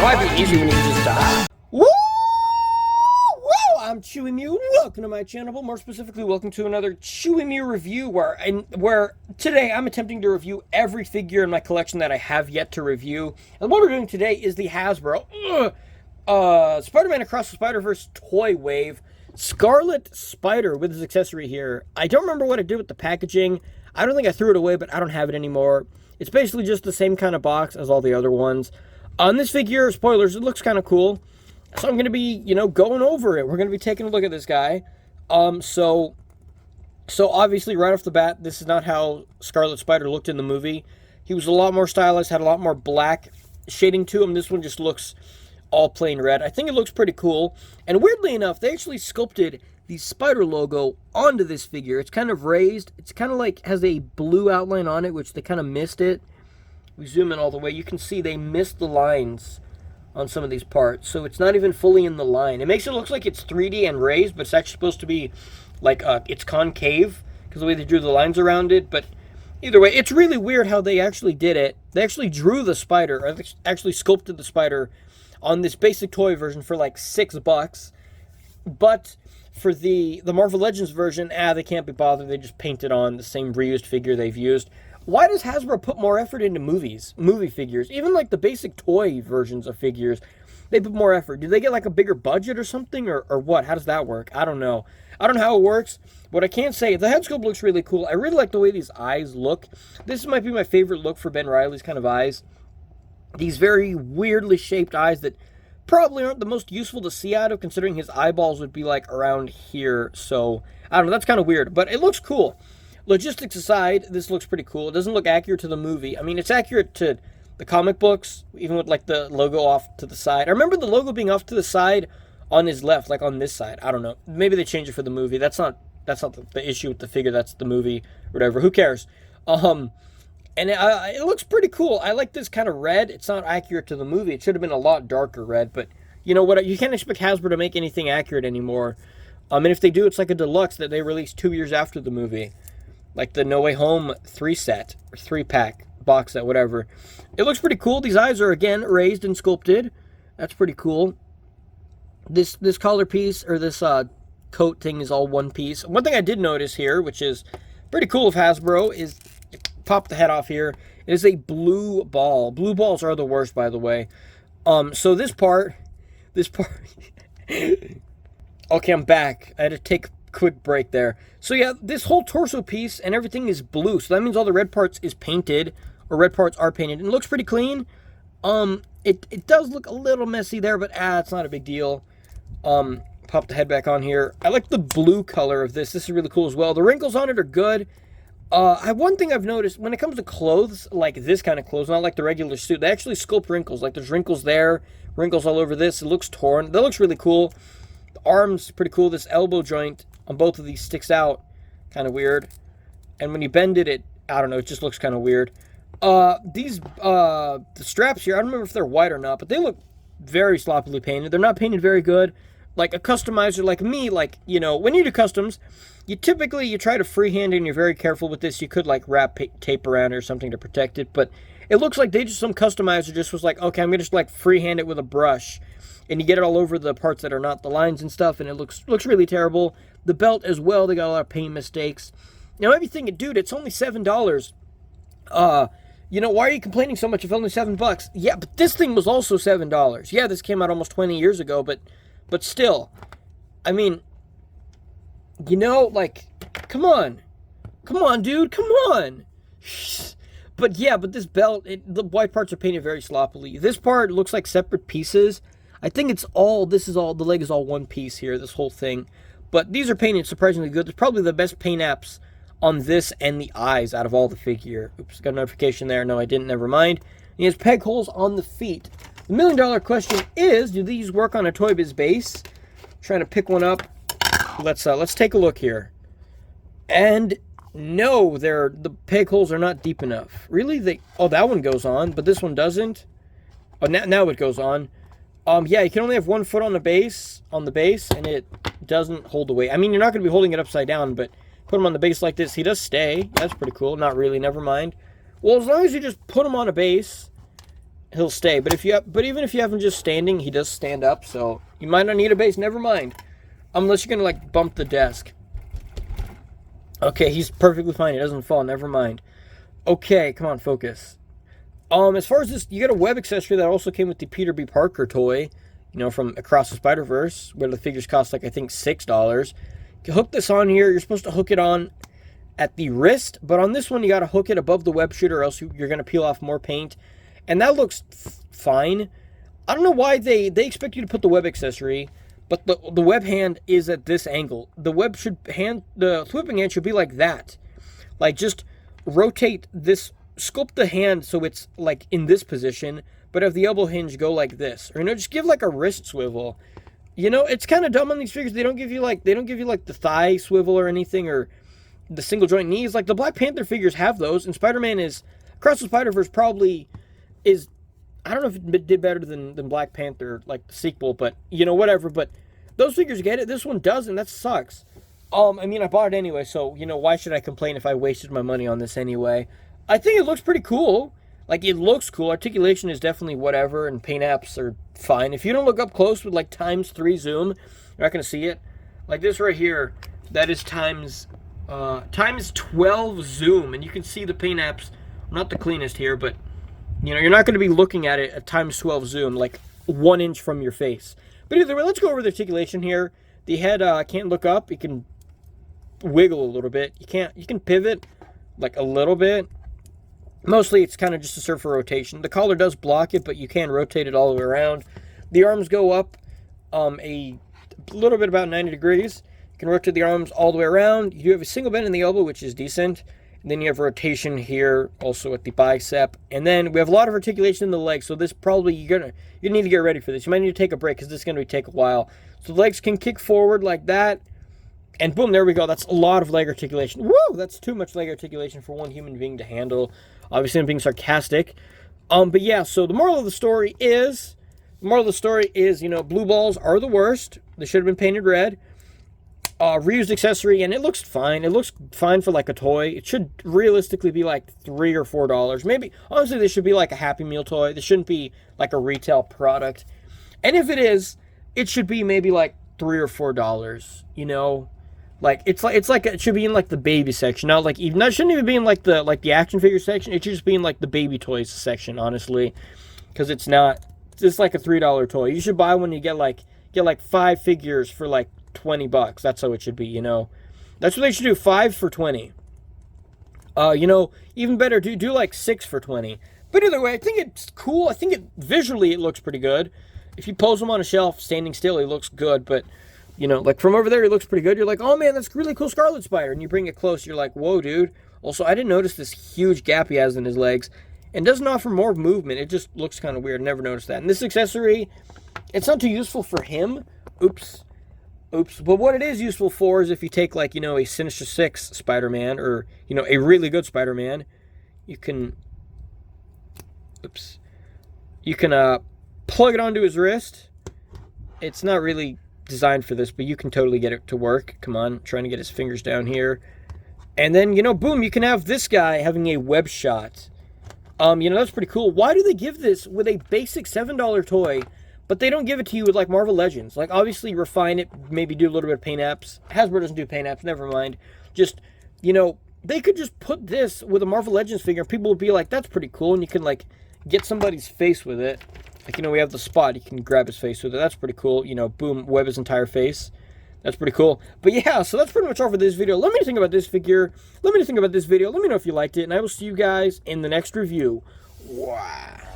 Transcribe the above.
Why be easy when you can just die? Woo! Woo! I'm Chewy Mew. Welcome to my channel, but more specifically, welcome to another Chewy Mew review where today I'm attempting to review every figure in my collection that I have yet to review. And what we're doing today is the Hasbro Spider-Man Across the Spider-Verse Toy Wave Scarlet Spider with his accessory here. I don't remember what I did with the packaging. I don't think I threw it away, but I don't have it anymore. It's basically just the same kind of box as all the other ones. On this figure, spoilers, it looks kind of cool. So I'm going to be, going over it. We're going to be taking a look at this guy. So obviously, right off the bat, this is not how Scarlet Spider looked in the movie. He was a lot more stylized, had a lot more black shading to him. This one just looks all plain red. I think it looks pretty cool. And weirdly enough, they actually sculpted the Spider logo onto this figure. It's kind of raised. It's kind of like has a blue outline on it, which they kind of missed it. We zoom in all the way. You can see they missed the lines on some of these parts. So it's not even fully in the line. It makes it look like it's 3D and raised, but it's actually supposed to be like it's concave because the way they drew the lines around it. But either way, it's really weird how they actually did it. They actually drew the spider, or actually sculpted the spider on this basic toy version for like $6. But for the Marvel Legends version, they can't be bothered. They just painted on the same reused figure they've used. Why does Hasbro put more effort into movie figures? Even like the basic toy versions of figures, they put more effort. Do they get like a bigger budget or something, or what? How does that work? I don't know. I don't know how it works. What I can say, the head sculpt looks really cool. I really like the way these eyes look. This might be my favorite look for Ben Reilly's kind of eyes. These very weirdly shaped eyes that probably aren't the most useful to see out of, considering his eyeballs would be like around here. So I don't know, that's kind of weird, but it looks cool. Logistics aside, this looks pretty cool. It doesn't look accurate to the movie. I mean, it's accurate to the comic books, even with like the logo off to the side. I remember the logo being off to the side on his left, like on this side. I don't know. Maybe they changed it for the movie. That's not the issue with the figure. That's the movie, whatever. Who cares? And it looks pretty cool. I like this kind of red. It's not accurate to the movie. It should have been a lot darker red, but you know what? You can't expect Hasbro to make anything accurate anymore. And if they do, it's like a deluxe that they released 2 years after the movie. Like the No Way Home 3-set, or 3-pack, box set, whatever. It looks pretty cool. These eyes are, again, raised and sculpted. That's pretty cool. This collar piece, or this coat thing is all one piece. One thing I did notice here, which is pretty cool of Hasbro, is, pop the head off here, it is a blue ball. Blue balls are the worst, by the way. So this part, okay, I'm back. I had to take quick break there. So yeah, this whole torso piece and everything is blue, so that means all the red parts is painted, or red parts are painted, and it looks pretty clean. It does look a little messy there, but it's not a big deal. Pop the head back on here. I like the blue color of this. This is really cool as well. The wrinkles on it are good. One thing I've noticed when it comes to clothes, like this kind of clothes, not like the regular suit, they actually sculpt wrinkles. Like there's wrinkles there, wrinkles all over this. It looks torn. That looks really cool. The arm's pretty cool. This elbow joint on both of these sticks out, kind of weird. And when you bend it, I don't know, it just looks kind of weird. The straps here, I don't remember if they're white or not, but they look very sloppily painted. They're not painted very good. Like a customizer like me, like, when you do customs, you try to freehand and you're very careful with this. You could like wrap tape around it or something to protect it, but it looks like some customizer just was like, okay, I'm gonna just like freehand it with a brush, and you get it all over the parts that are not the lines and stuff, and it looks really terrible. The belt as well, they got a lot of paint mistakes. Now, maybe thinking, dude, it's only $7. Why are you complaining so much if only $7? Yeah, but this thing was also $7. Yeah, this came out almost 20 years ago, but still, I mean, like, come on, dude, come on. But yeah, this belt, the white parts are painted very sloppily. This part looks like separate pieces. I think the leg is all one piece here, this whole thing. But these are painted surprisingly good. There's probably the best paint apps on this and the eyes out of all the figure. Oops, got a notification there. No, I didn't. Never mind. He has peg holes on the feet. The $1,000,000 question is, do these work on a Toy Biz base? Trying to pick one up. Let's take a look here. And no, the peg holes are not deep enough. Really? That one goes on, but this one doesn't. Oh, now it goes on. Yeah, you can only have 1 foot on the base, and it doesn't hold the weight. I mean, you're not going to be holding it upside down, but put him on the base like this, he does stay. That's pretty cool. Not really, never mind. Well, as long as you just put him on a base, he'll stay. But even if you have him just standing, he does stand up. So you might not need a base. Never mind. Unless you're gonna like bump the desk. Okay, he's perfectly fine. He doesn't fall. Never mind. Okay, come on, focus. As far as this, you got a web accessory that also came with the Peter B. Parker toy, you know, from Across the Spider-Verse, where the figures cost like I think $6. You hook this on here. You're supposed to hook it on at the wrist, but on this one you got to hook it above the web shooter, or else you're going to peel off more paint. And that looks fine. I don't know why they expect you to put the web accessory, but the web hand is at this angle. The whipping hand should be like that. Like, just rotate this, sculpt the hand so it's like in this position, but have the elbow hinge go like this. Or, you know, just give like a wrist swivel. You know, it's kind of dumb on these figures. They don't give you like the thigh swivel or anything, or the single joint knees. Like the Black Panther figures have those, and Spider-Man is, Across the Spider-Verse probably is, I don't know if it did better than Black Panther, like the sequel, but, you know, whatever. But those figures get it. This one doesn't. That sucks. I mean, I bought it anyway, so, you know, why should I complain if I wasted my money on this anyway? I think it looks pretty cool. Like, it looks cool. Articulation is definitely whatever, and paint apps are fine. If you don't look up close with, like, ×3 zoom, you're not going to see it. Like this right here, that is times 12 zoom, and you can see the paint apps. Not the cleanest here, but, you know, you're not going to be looking at it at ×12 zoom, like 1 inch from your face. But either way, let's go over the articulation here. The head can't look up. You can wiggle a little bit. You can pivot like a little bit. Mostly it's kind of just to serve for rotation. The collar does block it, but you can rotate it all the way around. The arms go up a little bit, about 90 degrees. You can rotate the arms all the way around. You do have a single bend in the elbow, which is decent. And then you have rotation here, also at the bicep. And then we have a lot of articulation in the legs, so this probably, you need to get ready for this. You might need to take a break, because this is going to take a while. So the legs can kick forward like that. And boom, there we go. That's a lot of leg articulation. Woo! That's too much leg articulation for one human being to handle. Obviously, I'm being sarcastic. But yeah, so the moral of the story is, you know, blue balls are the worst. They should have been painted red. Reused accessory, and it looks fine. It looks fine for like a toy. It should realistically be like $3 or $4. Maybe, honestly, this should be like a Happy Meal toy. This shouldn't be like a retail product. And if it is, it should be maybe like $3 or $4, you know? Like, it should be in like the baby section. Not like, even, that shouldn't even be in like the action figure section. It should just be in like the baby toys section, honestly. Because it's like a $3 toy. You should buy one, you get like 5 figures for like $20. That's how it should be, you know. That's what they should do, 5 for $20. You know, even better, do like 6 for $20. But either way, I think it's cool. I think visually it looks pretty good. If you pose him on a shelf standing still, he looks good. But, you know, like from over there, he looks pretty good. You're like, oh man, that's really cool Scarlet Spider. And you bring it close, you're like, whoa, dude. Also, I didn't notice this huge gap he has in his legs. And doesn't offer more movement. It just looks kind of weird. Never noticed that. And this accessory, it's not too useful for him. Oops. But what it is useful for is if you take, like, you know, a Sinister Six Spider-Man, or, you know, a really good Spider-Man, you can, plug it onto his wrist. It's not really designed for this, but you can totally get it to work. Come on, trying to get his fingers down here. And then, you know, boom, you can have this guy having a web shot. You know, that's pretty cool. Why do they give this with a basic $7 toy, but they don't give it to you with, like, Marvel Legends? Like, obviously, refine it, maybe do a little bit of paint apps. Hasbro doesn't do paint apps, never mind. Just, you know, they could just put this with a Marvel Legends figure, and people would be like, that's pretty cool, and you can, like, get somebody's face with it. Like, you know, we have the Spot, you can grab his face with it. That's pretty cool. You know, boom, web his entire face. That's pretty cool. But yeah, so that's pretty much all for this video. Let me think about this figure. Let me think about this video. Let me know if you liked it, and I will see you guys in the next review. Wow.